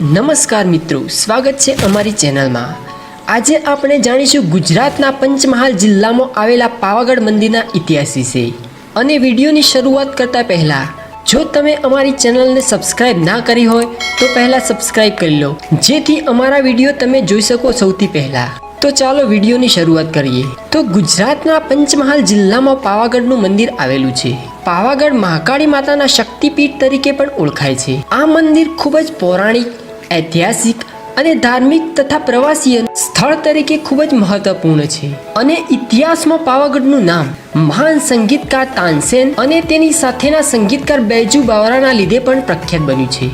નમસ્કાર મિત્રો, સ્વાગત છે અમારી ચેનલમાં। આજે આપણે જાણીશું ગુજરાતના પંચમહાલ જિલ્લામાં આવેલા પાવાગઢ મંદિરના ઇતિહાસ વિશે। અને વિડીયોની શરૂઆત કરતા પહેલા જો તમે અમારી ચેનલને સબસ્ક્રાઇબ ના કરી હોય તો પહેલા સબસ્ક્રાઇબ કરી લો, જેથી અમારા વિડીયો તમે જોઈ શકો સૌથી પહેલા। તો ચાલો વિડીયોની શરૂઆત કરીએ। તો ગુજરાતના પંચમહાલ જિલ્લામાં પાવાગઢનું મંદિર આવેલું છે। પાવાગઢ મહાકાળી માતાના શક્તિપીઠ તરીકે પણ ઓળખાય છે। આ મંદિર ખૂબ જ પૌરાણિક, ઐતિહાસિક અને ધાર્મિક તથા પ્રવાસીય સ્થળ તરીકે ખૂબ જ મહત્વપૂર્ણ છે। અને ઇતિહાસમાં પાવાગઢનું નામ મહાન સંગીતકાર તાનસેન અને તેની સાથેના સંગીતકાર બૈજુ બાવરાના લીધે પણ પ્રખ્યાત બન્યું છે।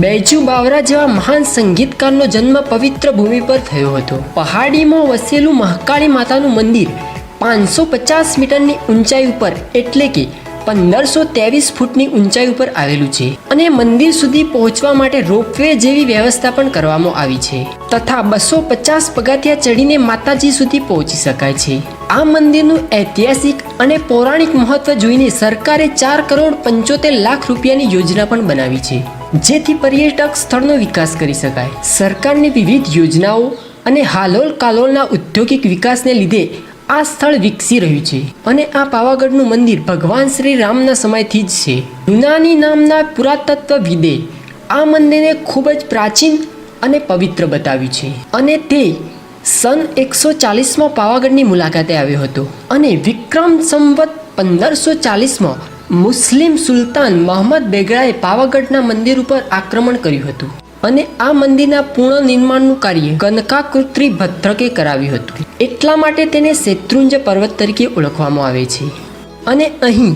બૈજુ બાવરા જેવા મહાન સંગીતકારનો જન્મ પવિત્ર ભૂમિ પર થયો હતો। પહાડીમાં વસેલું મહાકાળી માતાનું મંદિર 550 મીટરની ઊંચાઈ ઉપર એટલે કે 1523 ફૂટની ઊંચાઈ ઉપર આવેલું છે। અને મંદિર સુધી પહોંચવા માટે રોપવે જેવી વ્યવસ્થા પણ કરવામાં આવી છે તથા 250 પગથિયા ચડીને માતાજી સુધી પહોંચી શકાય છે। આ મંદિરનું ઐતિહાસિક અને પૌરાણિક મહત્વ જોઈને સરકારે 4 કરોડ 75 લાખ રૂપિયાની યોજના પણ બનાવી છે, જેથી પર્યટક સ્થળનો વિકાસ કરી શકાય। સરકારની વિવિધ યોજનાઓ અને હાલોલ કાલોલના ઔદ્યોગિક વિકાસને લીધે આ સ્થળ વિકસી રહ્યું છે। અને આ પાવાગઢનું મંદિર ભગવાન શ્રી રામના સમયથી જ છે। યુનાની નામના પુરાતત્વવિદે આ મંદિરને ખૂબ જ પ્રાચીન અને પવિત્ર બતાવ્યું છે અને તે સન 140માં પાવાગઢની મુલાકાતે આવ્યો હતો અને વિક્રમ સંવત 1540માં મુસ્લિમ સુલતાન મોહમ્મદ બેગડાએ પાવાગઢના મંદિર ઉપર આક્રમણ કર્યું હતું અને આ મંદિરના પૂર્ણ નિર્માણનું કાર્ય કનકાકૃતિ ભદ્રકે કરાવ્યું હતું। એટલા માટે તેને શેત્રુંજય પર્વત તરીકે ઓળખવામાં આવે છે। અને અહીં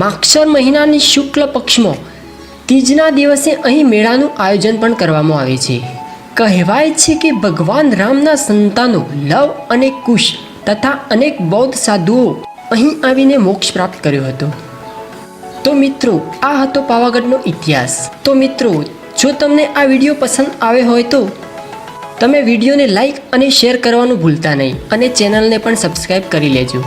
માગશર મહિનાની શુક્લ પક્ષમાં તીજના દિવસે અહીં મેળાનું આયોજન પણ કરવામાં આવે છે। કહેવાય છે કે ભગવાન રામના સંતાનો લવ અને કુશ તથા અનેક બૌદ્ધ સાધુઓ અહીં આવીને મોક્ષ પ્રાપ્ત કર્યો હતો। તો મિત્રો, આ હતો પાવાગઢનો ઇતિહાસ। તો મિત્રો, જો તમને આ વિડીયો પસંદ આવે હોય તો તમે વિડીયોને લાઈક અને શેર કરવાનું ભૂલતા નહીં અને ચેનલને પણ સબસ્ક્રાઈબ કરી લેજો।